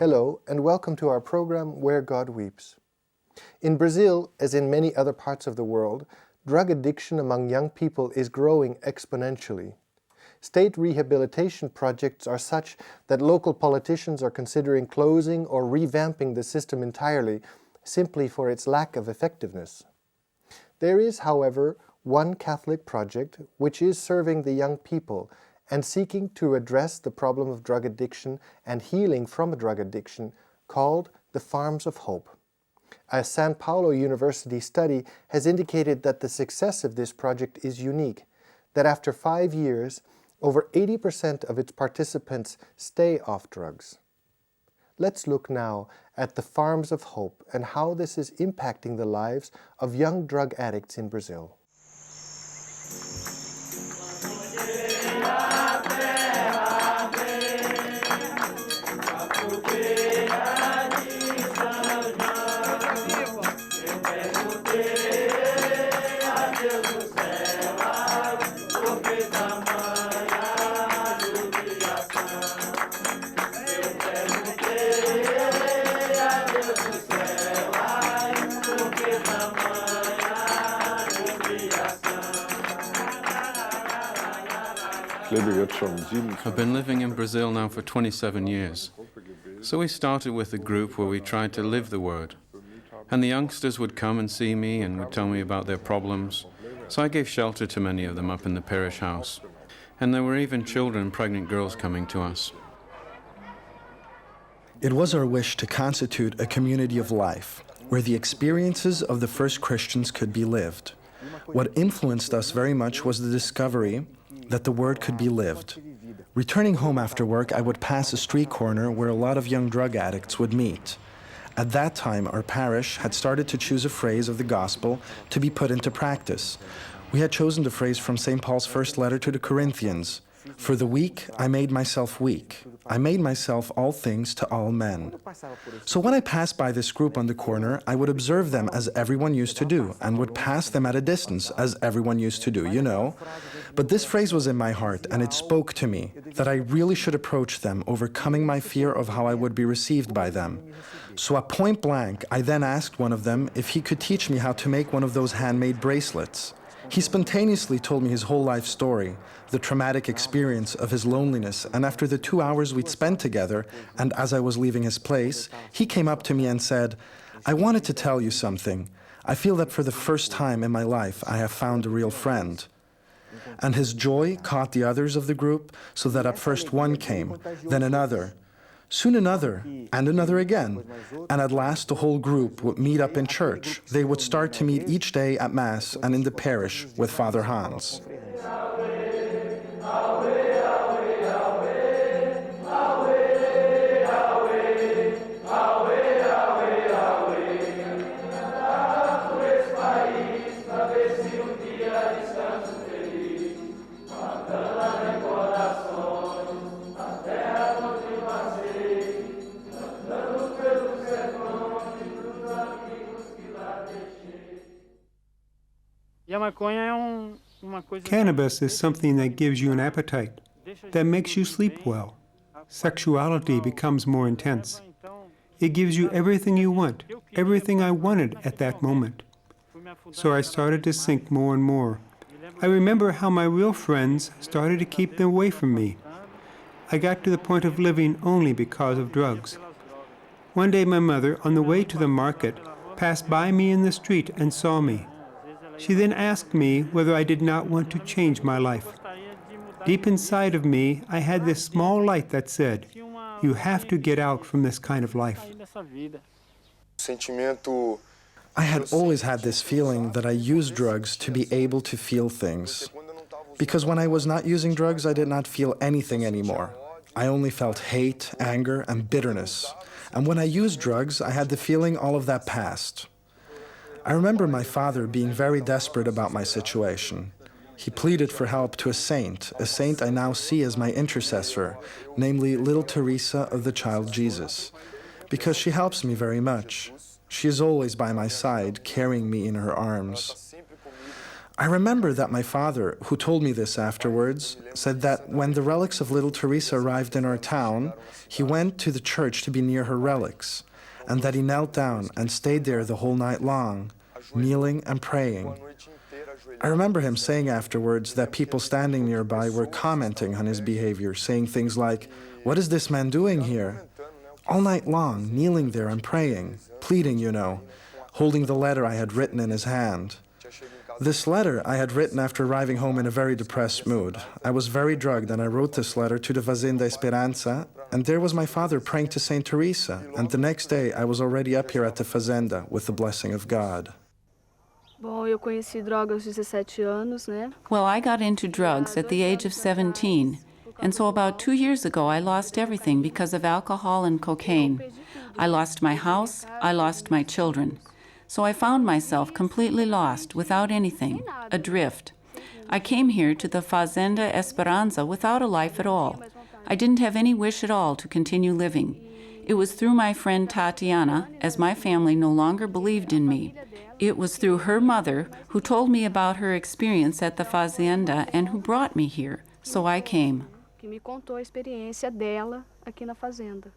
Hello, and welcome to our program, Where God Weeps. In Brazil, as in many other parts of the world, drug addiction among young people is growing exponentially. State rehabilitation projects are such that local politicians are considering closing or revamping the system entirely, simply for its lack of effectiveness. There is, however, one Catholic project which is serving the young people and seeking to address the problem of drug addiction and healing from drug addiction, called the Farms of Hope. A São Paulo University study has indicated that the success of this project is unique, that after 5 years, over 80% of its participants stay off drugs. Let's look now at the Farms of Hope and how this is impacting the lives of young drug addicts in Brazil. I've been living in Brazil now for 27 years. So we started with a group where we tried to live the word. And the youngsters would come and see me and would tell me about their problems. So I gave shelter to many of them up in the parish house. And there were even children and pregnant girls coming to us. It was our wish to constitute a community of life, where the experiences of the first Christians could be lived. What influenced us very much was the discovery that the word could be lived. Returning home after work, I would pass a street corner where a lot of young drug addicts would meet. At that time, our parish had started to choose a phrase of the gospel to be put into practice. We had chosen the phrase from St. Paul's first letter to the Corinthians, "For the weak, I made myself weak. I made myself all things to all men." So when I passed by this group on the corner, I would observe them as everyone used to do, and would pass them at a distance as everyone used to do, you know. But this phrase was in my heart, and it spoke to me that I really should approach them, overcoming my fear of how I would be received by them. So at point blank, I then asked one of them if he could teach me how to make one of those handmade bracelets. He spontaneously told me his whole life story, the traumatic experience of his loneliness, and after the 2 hours we'd spent together, and as I was leaving his place, he came up to me and said, "I wanted to tell you something. I feel that for the first time in my life I have found a real friend." And his joy caught the others of the group, so that at first one came, then another, soon another, and another again. And at last the whole group would meet up in church. They would start to meet each day at Mass and in the parish with Father Hans. Cannabis is something that gives you an appetite, that makes you sleep well. Sexuality becomes more intense. It gives you everything you want, everything I wanted at that moment. So I started to sink more and more. I remember how my real friends started to keep them away from me. I got to the point of living only because of drugs. One day my mother, on the way to the market, passed by me in the street and saw me. She then asked me whether I did not want to change my life. Deep inside of me, I had this small light that said, "You have to get out from this kind of life." I had always had this feeling that I used drugs to be able to feel things. Because when I was not using drugs, I did not feel anything anymore. I only felt hate, anger, and bitterness. And when I used drugs, I had the feeling all of that passed. I remember my father being very desperate about my situation. He pleaded for help to a saint I now see as my intercessor, namely little Teresa of the Child Jesus, because she helps me very much. She is always by my side, carrying me in her arms. I remember that my father, who told me this afterwards, said that when the relics of little Teresa arrived in our town, he went to the church to be near her relics, and that he knelt down and stayed there the whole night long, kneeling and praying. I remember him saying afterwards that people standing nearby were commenting on his behavior, saying things like, "What is this man doing here?" All night long, kneeling there and praying, pleading, you know, holding the letter I had written in his hand. This letter I had written after arriving home in a very depressed mood. I was very drugged, and I wrote this letter to the Fazenda Esperança, and there was my father praying to Saint Teresa, and the next day I was already up here at the Fazenda with the blessing of God. Bom, eu conheci droga aos 17 anos, né? Well, I got into drugs at the age of 17, and so about 2 years ago I lost everything because of alcohol and cocaine. I lost my house, I lost my children. So I found myself completely lost, without anything, adrift. I came here to the Fazenda Esperança without a life at all. I didn't have any wish at all to continue living. It was through my friend Tatiana, as my family no longer believed in me. It was through her mother, who told me about her experience at the Fazenda and who brought me here. So I came. Que me contou a experiência dela aqui na fazenda.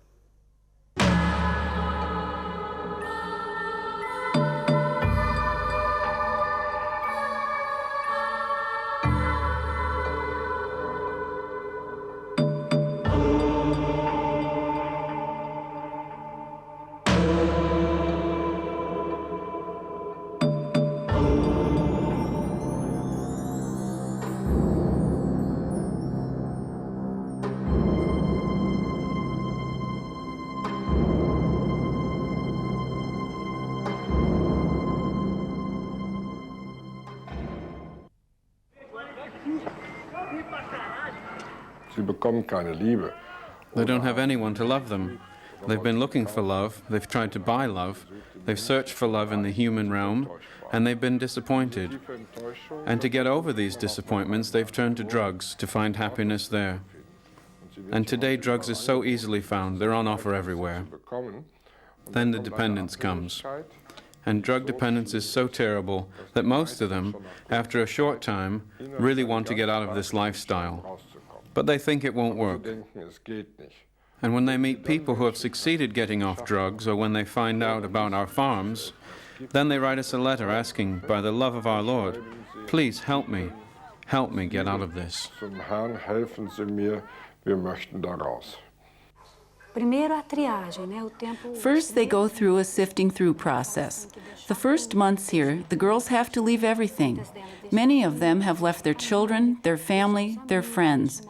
They don't have anyone to love them. They've been looking for love, they've tried to buy love, they've searched for love in the human realm, and they've been disappointed. And to get over these disappointments, they've turned to drugs to find happiness there. And today drugs is so easily found, they're on offer everywhere. Then the dependence comes. And drug dependence is so terrible that most of them, after a short time, really want to get out of this lifestyle. But they think it won't work. And when they meet people who have succeeded getting off drugs, or when they find out about our farms, then they write us a letter asking, by the love of our Lord, please help me get out of this. First, they go through a sifting through process. The first months here, the girls have to leave everything. Many of them have left their children, their family, their friends.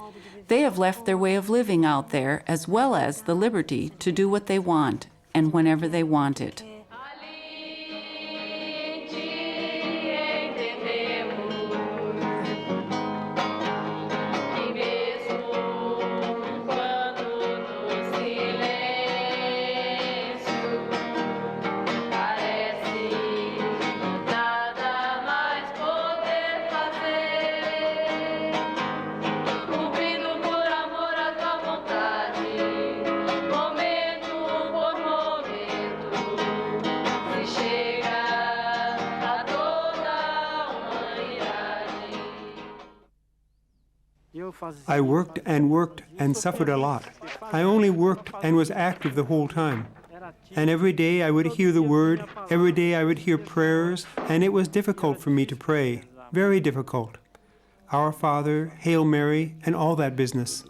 They have left their way of living out there, as well as the liberty to do what they want, and whenever they want it. I worked and suffered a lot. I only worked and was active the whole time. And every day I would hear the word, every day I would hear prayers, and it was difficult for me to pray, very difficult. Our Father, Hail Mary, and all that business.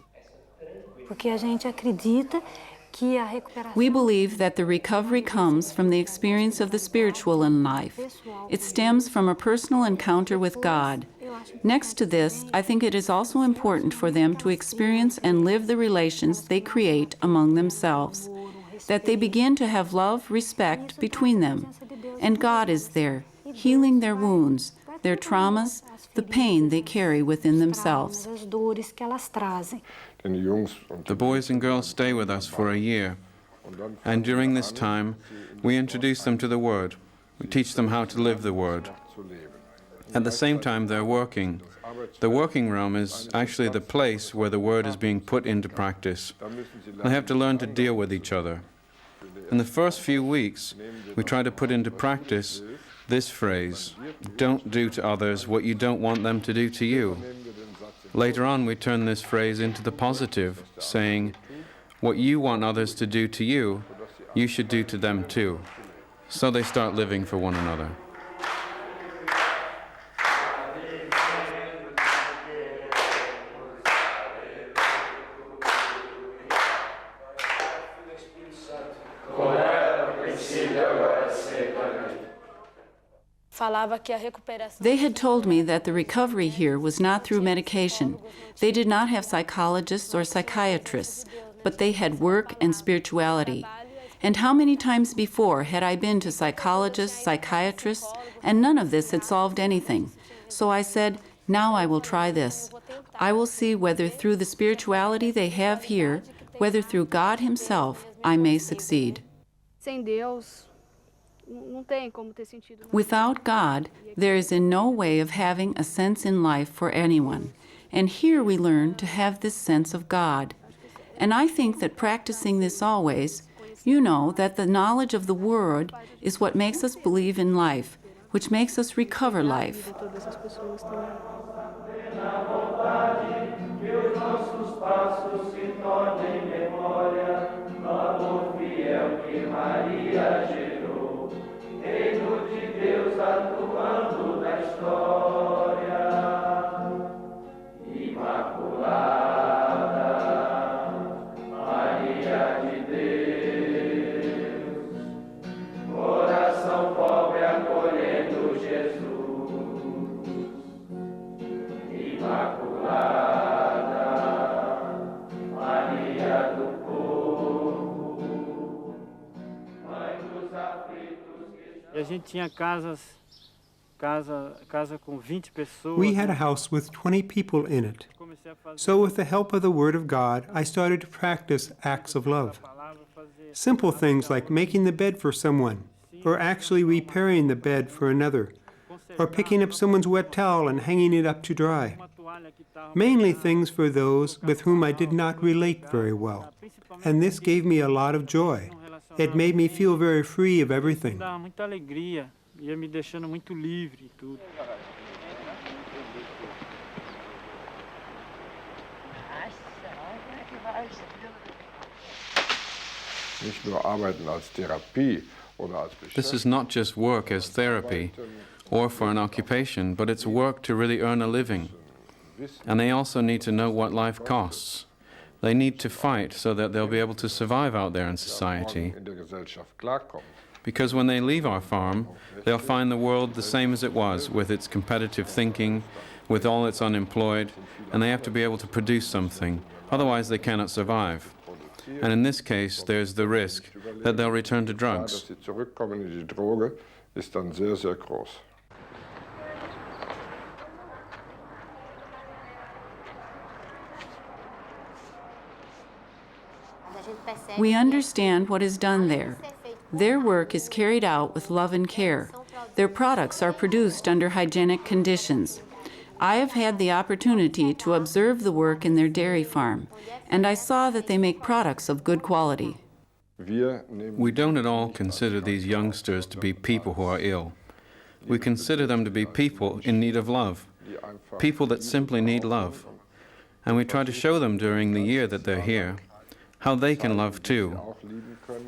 We believe that the recovery comes from the experience of the spiritual in life. It stems from a personal encounter with God. Next to this, I think it is also important for them to experience and live the relations they create among themselves, that they begin to have love, respect between them. And God is there, healing their wounds, their traumas, the pain they carry within themselves. The boys and girls stay with us for a year, and during this time, we introduce them to the Word. We teach them how to live the Word. At the same time, they're working. The working realm is actually the place where the Word is being put into practice. They have to learn to deal with each other. In the first few weeks, we try to put into practice this phrase, "Don't do to others what you don't want them to do to you." Later on, we turn this phrase into the positive, saying, "What you want others to do to you, you should do to them too." So they start living for one another. They had told me that the recovery here was not through medication. They did not have psychologists or psychiatrists, but they had work and spirituality. And how many times before had I been to psychologists, psychiatrists, and none of this had solved anything. So I said, now I will try this. I will see whether through the spirituality they have here, whether through God Himself, I may succeed. Without God, there is in no way of having a sense in life for anyone. And here we learn to have this sense of God. And I think that practicing this always, you know that the knowledge of the Word is what makes us believe in life, which makes us recover life. We had a house with 20 people in it. So with the help of the Word of God, I started to practice acts of love. Simple things like making the bed for someone, or actually repairing the bed for another, or picking up someone's wet towel and hanging it up to dry. Mainly things for those with whom I did not relate very well. And this gave me a lot of joy. It made me feel very free of everything. This is not just work as therapy or for an occupation, but it's work to really earn a living. And they also need to know what life costs. They need to fight so that they'll be able to survive out there in society. Because when they leave our farm, they'll find the world the same as it was, with its competitive thinking, with all its unemployed, and they have to be able to produce something. Otherwise, they cannot survive. And in this case, there's the risk that they'll return to drugs. We understand what is done there. Their work is carried out with love and care. Their products are produced under hygienic conditions. I have had the opportunity to observe the work in their dairy farm, and I saw that they make products of good quality. We don't at all consider these youngsters to be people who are ill. We consider them to be people in need of love, people that simply need love. And we try to show them during the year that they're here how they can love too,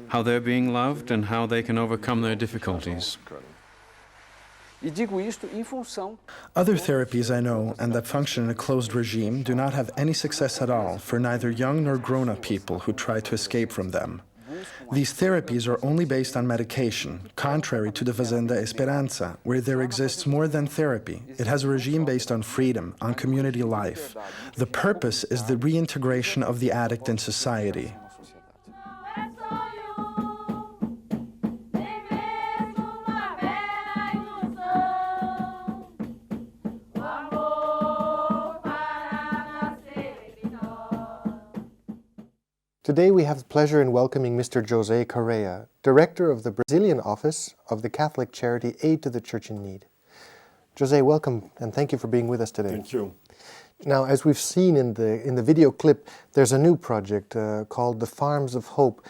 how they're being loved and how they can overcome their difficulties. Other therapies I know and that function in a closed regime do not have any success at all for neither young nor grown-up people who try to escape from them. These therapies are only based on medication, contrary to the Fazenda Esperanza, where there exists more than therapy. It has a regime based on freedom, on community life. The purpose is the reintegration of the addict in society. Today we have the pleasure in welcoming Mr. José Correa, Director of the Brazilian Office of the Catholic charity Aid to the Church in Need. José, welcome and thank you for being with us today. Thank you. Now, as we've seen in the video clip, there's a new project called the Farms of Hope.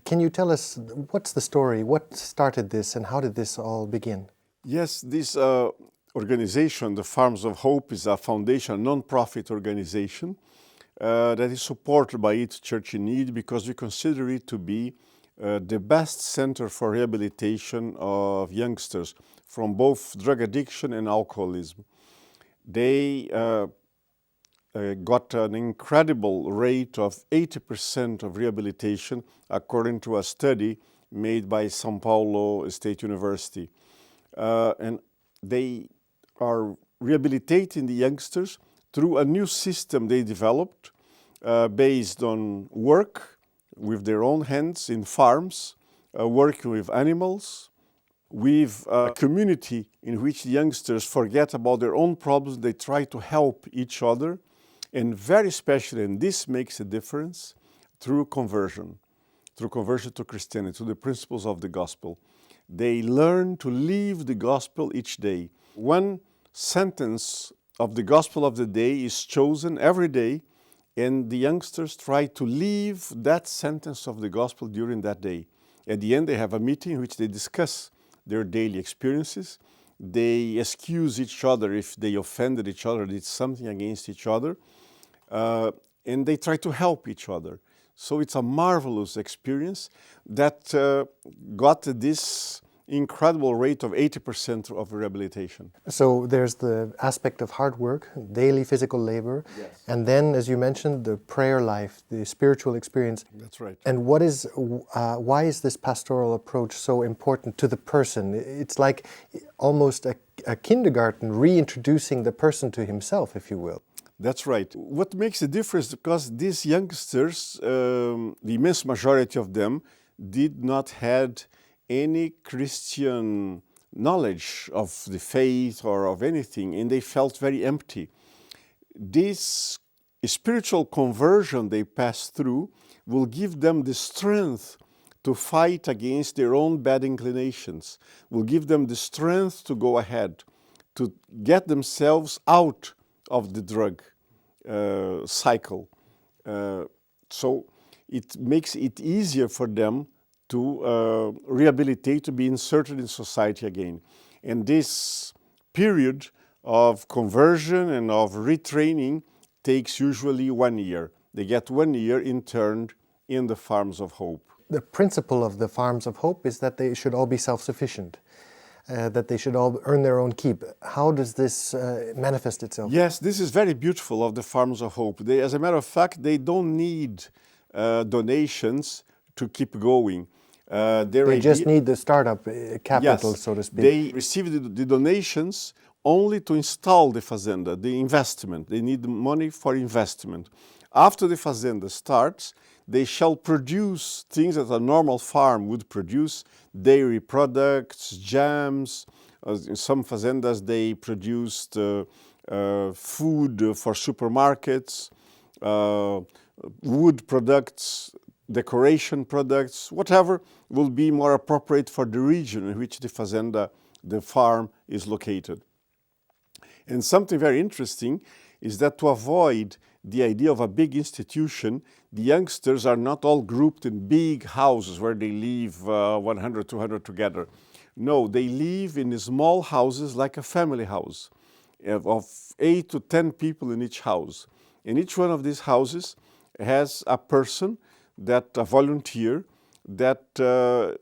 Can you tell us what's the story, what started this and how did this all begin? Yes, this organization, the Farms of Hope, is a foundation, a non-profit organization that is supported by each church in need because we consider it to be the best center for rehabilitation of youngsters from both drug addiction and alcoholism. They got an incredible rate of 80% of rehabilitation according to a study made by São Paulo State University. And they are rehabilitating the youngsters through a new system they developed based on work with their own hands in farms, working with animals, with a community in which the youngsters forget about their own problems, they try to help each other, and very especially, and this makes a difference, through conversion to Christianity, to the principles of the gospel. They learn to live the gospel each day. One sentence of the gospel of the day is chosen every day, and the youngsters try to live that sentence of the gospel during that day. At the end, they have a meeting in which they discuss their daily experiences. They excuse each other if they offended each other, did something against each other, and they try to help each other. So it's a marvelous experience that got this incredible rate of 80% of rehabilitation. So there's the aspect of hard work, daily physical labor, Yes. and then, as you mentioned, the prayer life, the spiritual experience. That's right. And why is this pastoral approach so important to the person? It's like almost a kindergarten reintroducing the person to himself, if you will. That's right. What makes a difference, because these youngsters, the immense majority of them, did not have any Christian knowledge of the faith or of anything, and they felt very empty. This spiritual conversion they pass through will give them the strength to fight against their own bad inclinations, will give them the strength to go ahead, to get themselves out of the drug cycle. So it makes it easier for them to rehabilitate, to be inserted in society again. And this period of conversion and of retraining takes usually 1 year. They get 1 year interned in the Farms of Hope. The principle of the Farms of Hope is that they should all be self-sufficient, that they should all earn their own keep. How does this manifest itself? Yes, this is very beautiful of the Farms of Hope. They, as a matter of fact, they don't need donations to keep going. They just need the startup capital, yes, so to speak. They receive the donations only to install the fazenda, the investment. They need money for investment. After the fazenda starts, they shall produce things that a normal farm would produce: dairy products, jams. In some fazendas, they produced food for supermarkets, wood products, decoration products, whatever will be more appropriate for the region in which the fazenda, the farm, is located. And something very interesting is that to avoid the idea of a big institution, the youngsters are not all grouped in big houses where they live 100, 200 together. No, they live in small houses like a family house of 8 to 10 people in each house. And each one of these houses has a person, a volunteer, that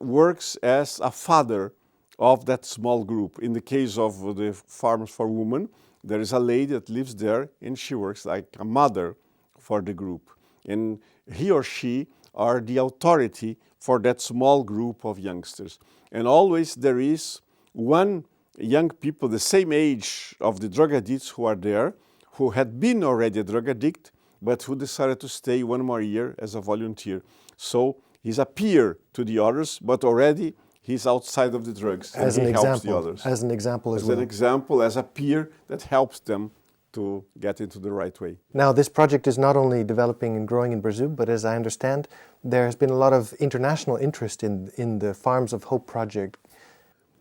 works as a father of that small group. In the case of the Farms for Women, there is a lady that lives there, and she works like a mother for the group. And he or she are the authority for that small group of youngsters. And always there is one young people the same age of the drug addicts who are there, who had been already a drug addict, but who decided to stay 1 more year as a volunteer. So he's a peer to the others, but already he's outside of the drugs, and he helps the others. As an example as well. As an example, as a peer that helps them to get into the right way. Now, this project is not only developing and growing in Brazil, but as I understand, there has been a lot of international interest in the Farms of Hope project.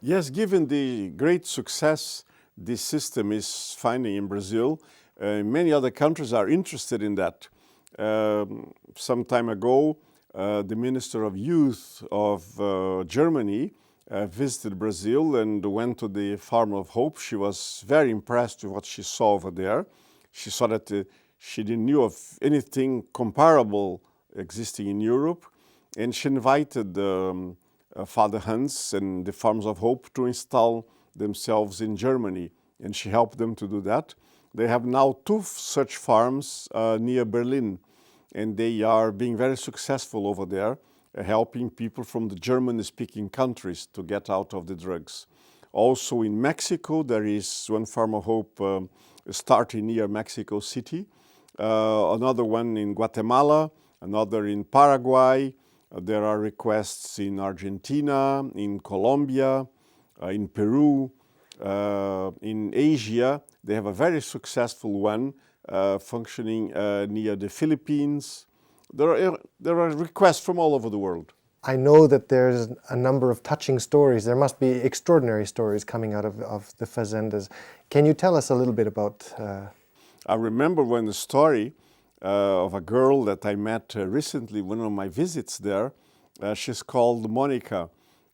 Yes, given the great success this system is finding in Brazil, many other countries are interested in that. Some time ago, the Minister of Youth of Germany visited Brazil and went to the Farm of Hope. She was very impressed with what she saw over there. She saw that she didn't knew of anything comparable existing in Europe, and she invited Father Hans and the Farms of Hope to install themselves in Germany, and she helped them to do that. They have now 2 such farms near Berlin, and they are being very successful over there, helping people from the German-speaking countries to get out of the drugs. Also in Mexico, there is one Farm of Hope starting near Mexico City, another one in Guatemala, another in Paraguay. There are requests in Argentina, in Colombia, in Peru, in Asia. They have a very successful one functioning near the Philippines. There are requests from all over the world. I know that there's a number of touching stories. There must be extraordinary stories coming out of the fazendas. Can you tell us a little bit about... I remember the story of a girl that I met recently, one of my visits there. She's called Monica.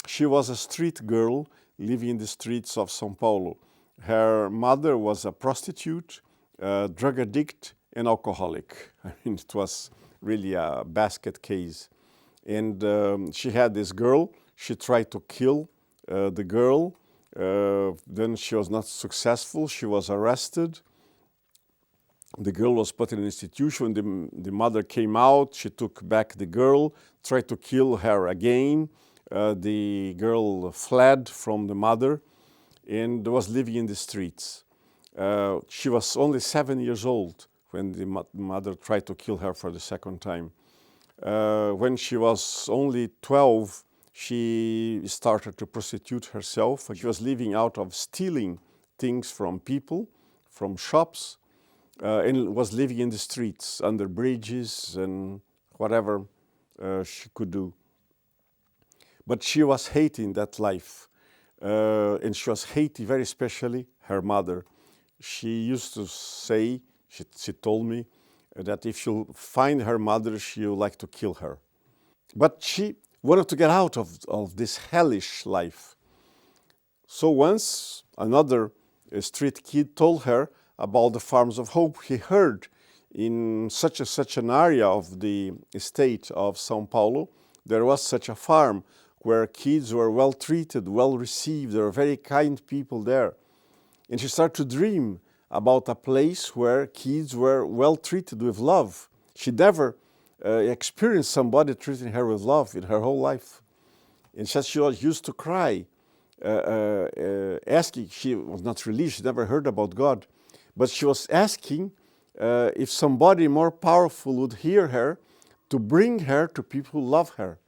She was a street girl living in the streets of São Paulo. Her mother was a prostitute, drug addict, and alcoholic. I mean, it was really a basket case. And she had this girl. She tried to kill the girl. Then she was not successful. She was arrested. The girl was put in an institution. The mother came out. She took back the girl, tried to kill her again. The girl fled from the mother and was living in the streets. She was only 7 years old when the mother tried to kill her for the second time. When she was only 12, she started to prostitute herself. She was living out of stealing things from people, from shops, and was living in the streets, under bridges and whatever she could do. But she was hating that life, and she was hating very especially her mother. She used to say, she told me, that if she'll find her mother, she'll like to kill her. But she wanted to get out of this hellish life. So once another street kid told her about the Farms of Hope. He heard in such an area of the state of São Paulo, there was such a farm where kids were well treated, well received. There were very kind people there. And she started to dream about a place where kids were well treated with love. She never experienced somebody treating her with love in her whole life. And she was used to cry, asking. She was not religious, she never heard about God, but she was asking if somebody more powerful would hear her to bring her to people who love her.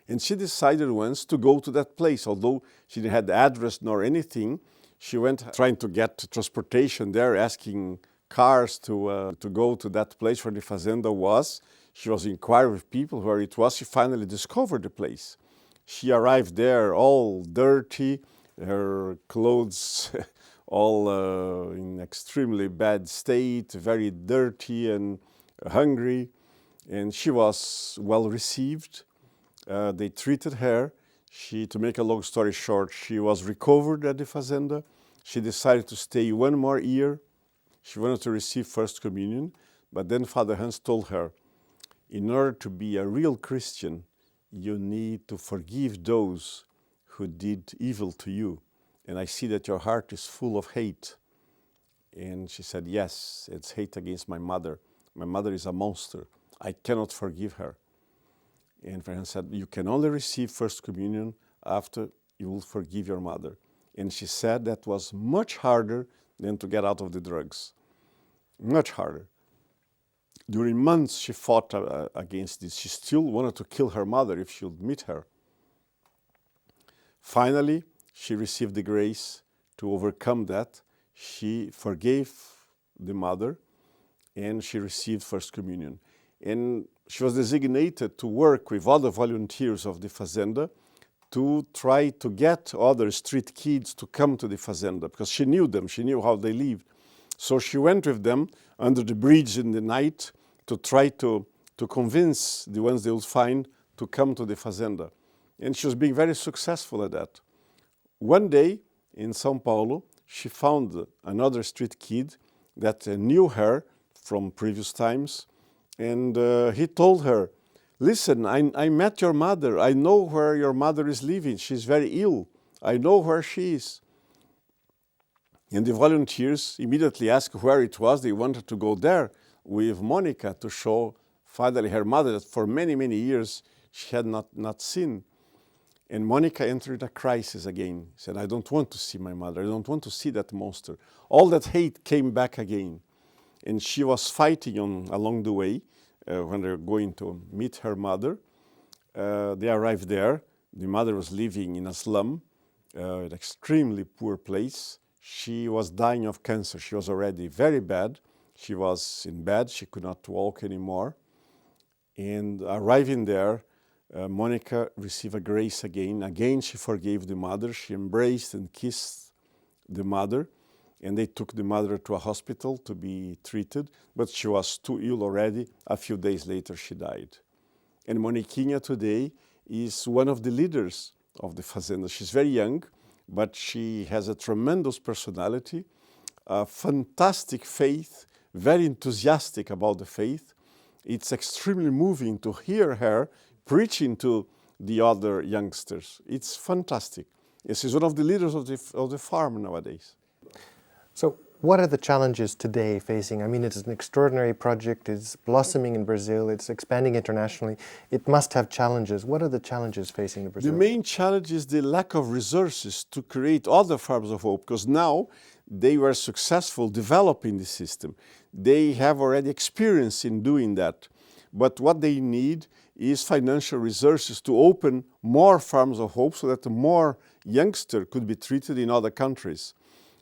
And she decided once to go to that place. Although she didn't have the address nor anything, she went trying to get transportation there, asking cars to go to that place where the fazenda was. She was inquiring with people where it was. She finally discovered the place. She arrived there all dirty, her clothes all in extremely bad state, very dirty and hungry. And she was well received. They treated her. To make a long story short, she was recovered at the fazenda. She decided to stay 1 more year. She wanted to receive First Communion, but then Father Hans told her, in order to be a real Christian, you need to forgive those who did evil to you. And I see that your heart is full of hate. And she said, yes, it's hate against my mother. My mother is a monster. I cannot forgive her. And Father Hans said, you can only receive First Communion after you will forgive your mother. And she said that was much harder than to get out of the drugs. Much harder. During months she fought against this. She still wanted to kill her mother if she would meet her. Finally, she received the grace to overcome that. She forgave the mother and she received First Communion. And she was designated to work with other volunteers of the fazenda to try to get other street kids to come to the fazenda because she knew them, she knew how they lived. So she went with them under the bridge in the night to try to convince the ones they would find to come to the fazenda. And she was being very successful at that. One day in São Paulo, she found another street kid that knew her from previous times, and he told her, listen, I met your mother. I know where your mother is living. She's very ill. I know where she is. And the volunteers immediately asked where it was. They wanted to go there with Monica to show finally her mother that for many, many years she had not seen. And Monica entered a crisis again. Said, I don't want to see my mother. I don't want to see that monster. All that hate came back again. And she was fighting along the way when they were going to meet her mother. They arrived there. The mother was living in a slum, an extremely poor place. She was dying of cancer. She was already very bad. She was in bed. She could not walk anymore. And arriving there, Monica received a grace again. Again, she forgave the mother. She embraced and kissed the mother. And they took the mother to a hospital to be treated. But she was too ill already. A few days later, she died. And Moniquinha today is one of the leaders of the Fazenda. She's very young, but she has a tremendous personality, a fantastic faith, very enthusiastic about the faith. It's extremely moving to hear her preaching to the other youngsters. It's fantastic. She's one of the leaders of the farm nowadays. So what are the challenges today facing? I mean, it's an extraordinary project. It's blossoming in Brazil. It's expanding internationally. It must have challenges. What are the challenges facing the Brazil? The main challenge is the lack of resources to create other farms of hope, because now they were successful developing the system. They have already experience in doing that. But what they need is financial resources to open more farms of hope so that more youngsters could be treated in other countries.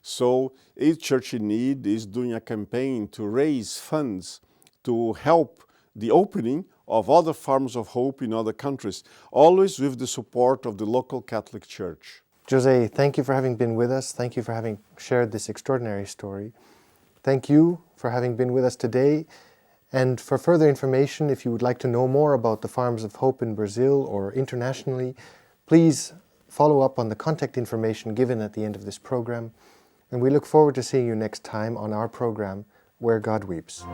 So a church in need is doing a campaign to raise funds to help the opening of other farms of hope in other countries, always with the support of the local Catholic Church. Jose, thank you for having been with us. Thank you for having shared this extraordinary story. Thank you for having been with us today. And for further information, if you would like to know more about the Farms of Hope in Brazil or internationally, please follow up on the contact information given at the end of this program. And we look forward to seeing you next time on our program, Where God Weeps.